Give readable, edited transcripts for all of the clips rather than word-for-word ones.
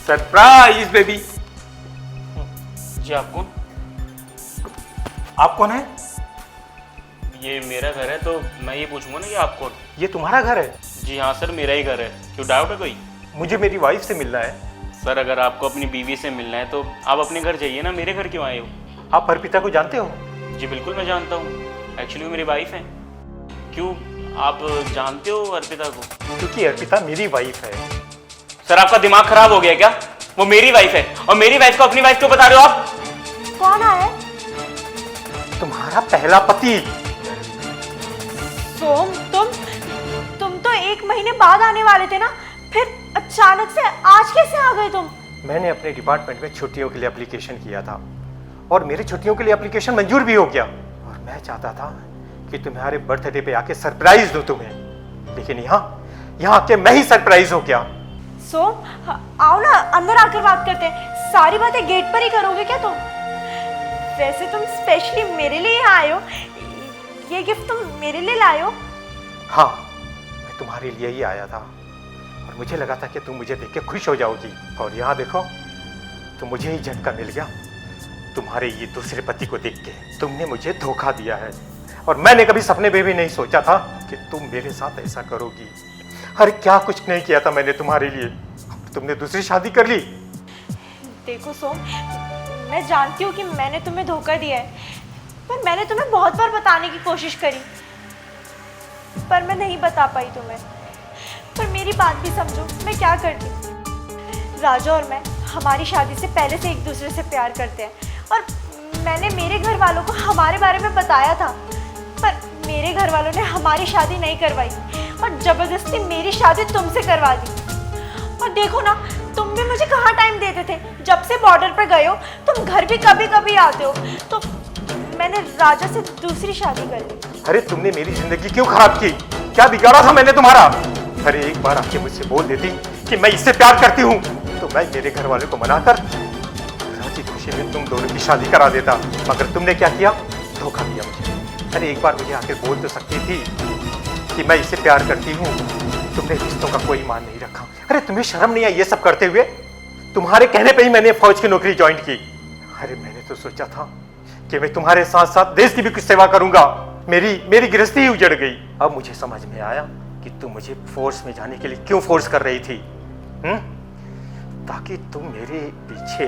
Surprise baby. जी आप कौन? आप कौन है? ये मेरा घर है तो मैं ये पूछूंगा ना कि आप कौन? ये तुम्हारा घर है? जी हाँ सर, मेरा ही घर है। क्यों डाउट है कोई? मुझे मेरी वाइफ से मिलना है। सर अगर आपको अपनी बीवी से मिलना है तो आप अपने घर जाइए ना, मेरे घर क्यों आए हो? आप अर्पिता को जानते हो? जी बिल्कुल मैं जानता हूँ, एक्चुअली वो मेरी वाइफ है। क्यों, आप जानते हो अर्पिता को? क्योंकि अर्पिता मेरी वाइफ है। सर आपका दिमाग खराब हो गया क्या? वो मेरी वाइफ है और मेरी वाइफ को अपनी वाइफ क्यों बता रहे हो आप? कौन आया? तुम्हारा पहला पति। सोम, तुम तो 1 महीने बाद आने वाले थे ना, फिर अचानक से आज कैसे आ गए तुम? मैंने अपने डिपार्टमेंट में छुट्टियों के लिए एप्लीकेशन किया था और मेरी छुट्टियों के लिए एप्लीकेशन मंजूर भी हो गया और मैं चाहता था कि तुम्हारे बर्थडे पे आके सरप्राइज दूं तुम्हें, लेकिन यहाँ आके मैं ही सरप्राइज हो गया। सोम आओ ना, अंदर आकर बात करते हैं। सारी बातें गेट पर ही करोगे क्या तुम? वैसे तुम स्पेशली मेरे लिए यहाँ आए हो, ये गिफ्ट तुम मेरे लिए लाए हो? हाँ, मैं तुम्हारे लिए ही आया था और मुझे लगा था कि तुम मुझे देख के खुश हो जाओगी, और यहाँ देखो तो मुझे ही झटका मिल गया। तुम्हारे ये दूसरे पति को देख के तुमने मुझे धोखा दिया है और मैंने कभी सपने में भी नहीं सोचा था कि तुम मेरे साथ ऐसा करोगी। अरे क्या कुछ नहीं किया था मैंने तुम्हारे लिए, तुमने दूसरी शादी कर ली। देखो सोम, मैं जानती हूँ कि मैंने तुम्हें धोखा दिया है, पर मैंने तुम्हें बहुत बार बताने की कोशिश करी, पर मैं नहीं बता पाई तुम्हें। पर मेरी बात भी समझो, मैं क्या करती। राजा और मैं हमारी शादी से पहले से एक दूसरे से प्यार करते हैं और मैंने मेरे घर वालों को हमारे बारे में बताया था, पर मेरे घर वालों ने हमारी शादी नहीं करवाई और जबरदस्ती मेरी शादी तुमसे करवा दी। और देखो ना, तुम भी मुझे कहाँ टाइम देते थे। जब से बॉर्डर पर गए हो तुम घर भी कभी कभी आते हो, तो मैंने राजा से दूसरी शादी कर ली। अरे तुमने मेरी जिंदगी क्यों खराब की? क्या बिगाड़ा था मैंने तुम्हारा? अरे एक बार आके मुझसे बोल देती कि मैं इससे प्यार करती हूँ तो मैं मेरे घर वालों को मनाकर राजी खुशी में तुम दोनों की शादी करा देता, मगर तुमने क्या किया? धोखा दिया मुझे। अरे एक बार मुझे आकर बोल तो सकती थी कि मैं इससे प्यार करती हूँ। तुमने रिश्तों का कोई मान नहीं रखा। अरे तुम्हें शर्म नहीं आई ये सब करते हुए? तुम्हारे कहने पे ही मैंने फौज की नौकरी ज्वाइन की। अरे मैंने तो सोचा था कि मैं तुम्हारे साथ साथ देश की भी कुछ सेवा करूंगा। मेरी गृहस्थी ही उजड़ गई। अब मुझे समझ में आया कि तुम मुझे फोर्स में जाने के लिए क्यों फोर्स कर रही थी। ताकि तुम मेरे पीछे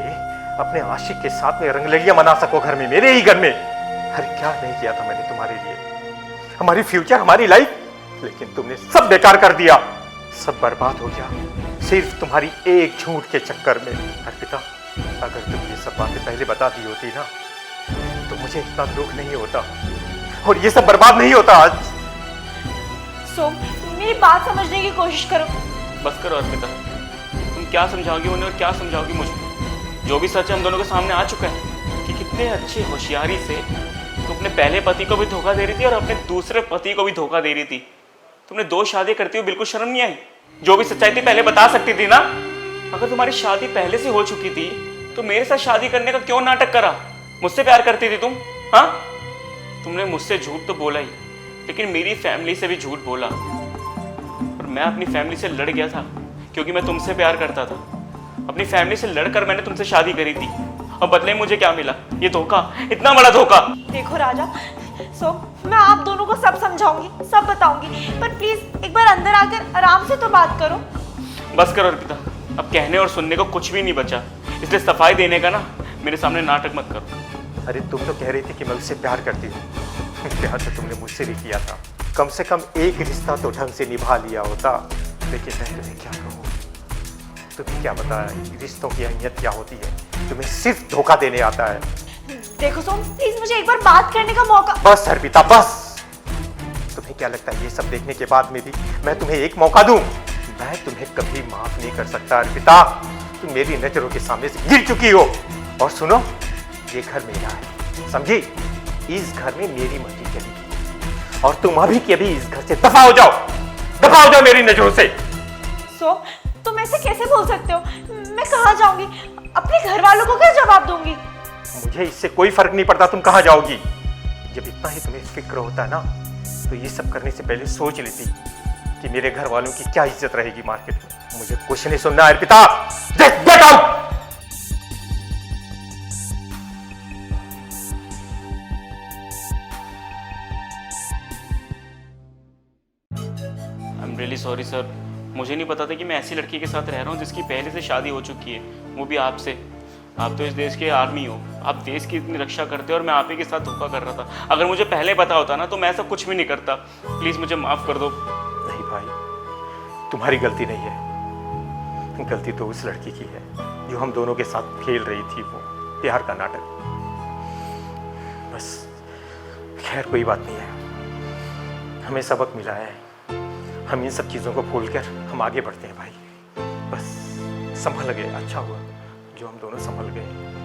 अपने आशिक के साथ में रंगलड़ियां मना सको घर में, मेरे ही घर में। अरे क्या नहीं किया था मैंने तुम्हारे लिए, हमारी फ्यूचर, हमारी लाइफ, लेकिन तुमने सब बेकार कर दिया, सब बर्बाद हो गया सिर्फ तुम्हारी एक झूठ के चक्कर में। अर्पिता, अगर तुम ये सब बातें पहले बता दी होती ना तो मुझे इतना दुख नहीं होता और ये सब बर्बाद नहीं होता आज। सोम, मेरी बात समझने की कोशिश करो। बस करो अर्पिता, तुम क्या समझाओगी उन्हें और क्या समझाओगी मुझे? जो भी सच हम दोनों के सामने आ चुका है कि कितने अच्छे होशियारी से तुम अपने पहले पति को भी धोखा दे रही थी और अपने दूसरे पति को भी धोखा दे रही थी। तुमने 2 शादी करती हुई बिल्कुल शर्म नहीं आई? जो भी सच्चाई थी पहले बता सकती थी ना। अगर तुम्हारी शादी पहले से हो चुकी थी तो मेरे साथ शादी करने का क्यों नाटक करा? मुझसे प्यार करती थी तुम? हाँ, तुमने मुझसे झूठ तो बोला ही, लेकिन मेरी फैमिली से भी झूठ बोला। और मैं अपनी फैमिली से लड़ गया था क्योंकि मैं तुमसे प्यार करता था। अपनी फैमिली से लड़कर मैंने तुमसे शादी करी थी और बदले में मुझे क्या मिला? ये धोखा, इतना बड़ा धोखा। देखो राजा, मैं आप दोनों को सब समझाऊंगी, सब बताऊंगी, पर प्लीज एक बार अंदर आकर आराम से तो बात करो। बस करो अर्पिता, अब कहने और सुनने को कुछ भी नहीं बचा, इसलिए सफाई देने का ना मेरे सामने नाटक मत करो। अरे तुम तो कह रही थी कि मैं उससे प्यार करती हूँ। प्यार तो तुमने मुझसे भी किया था, कम से कम एक रिश्ता तो ढंग से निभा लिया होता। लेकिन मैं तुम्हें क्या कहूँ, तुम्हें क्या पता है रिश्तों की अहमियत क्या होती है? तुम्हें सिर्फ धोखा देने आता है। देखो सोम, प्लीज मुझे एक बार बात करने का मौका। बस अर्पिता बस। तुम्हें क्या लगता है ये सब देखने के बाद में भी मैं तुम्हें एक मौका दूं? मैं तुम्हें कभी माफ नहीं कर सकता अर्पिता। तुम मेरी नजरों के सामने से गिर चुकी हो। और सुनो, ये घर मेरा है, समझी? इस घर में मेरी मर्जी चलेगी और तुम अभी के अभी इस घर से दफा हो जाओ, दफा हो जाओ मेरी नजरों से। सोम, तुम ऐसे कैसे बोल सकते हो? मैं कहाँ जाऊंगी? अपने घर वालों को क्या जवाब दूंगी? मुझे इससे कोई फर्क नहीं पड़ता तुम कहाँ जाओगी। जब इतना ही तुम्हें फिक्र होता ना तो ये सब करने से पहले सोच लेती कि मेरे घर वालों की क्या इज्जत रहेगी मार्केट में। मुझे कुछ नहीं सुनना Arpita, just get out. I am really sorry sir, मुझे नहीं पता था कि मैं ऐसी लड़की के साथ रह रहा हूँ जिसकी पहले से शादी हो चुकी है, वो भी आपसे। आप तो इस देश के आर्मी हो, आप देश की इतनी रक्षा करते हो और मैं आप ही के साथ धोखा कर रहा था। अगर मुझे पहले पता होता ना तो मैं ऐसा कुछ भी नहीं करता। प्लीज़ मुझे माफ़ कर दो। नहीं भाई, तुम्हारी गलती नहीं है, गलती तो उस लड़की की है जो हम दोनों के साथ खेल रही थी वो प्यार का नाटक। बस खैर कोई बात नहीं है, हमें सबक मिला है, हम इन सब चीज़ों को भूलकर हम आगे बढ़ते हैं भाई। बस संभल गए, अच्छा हुआ जो हम दोनों संभल गए।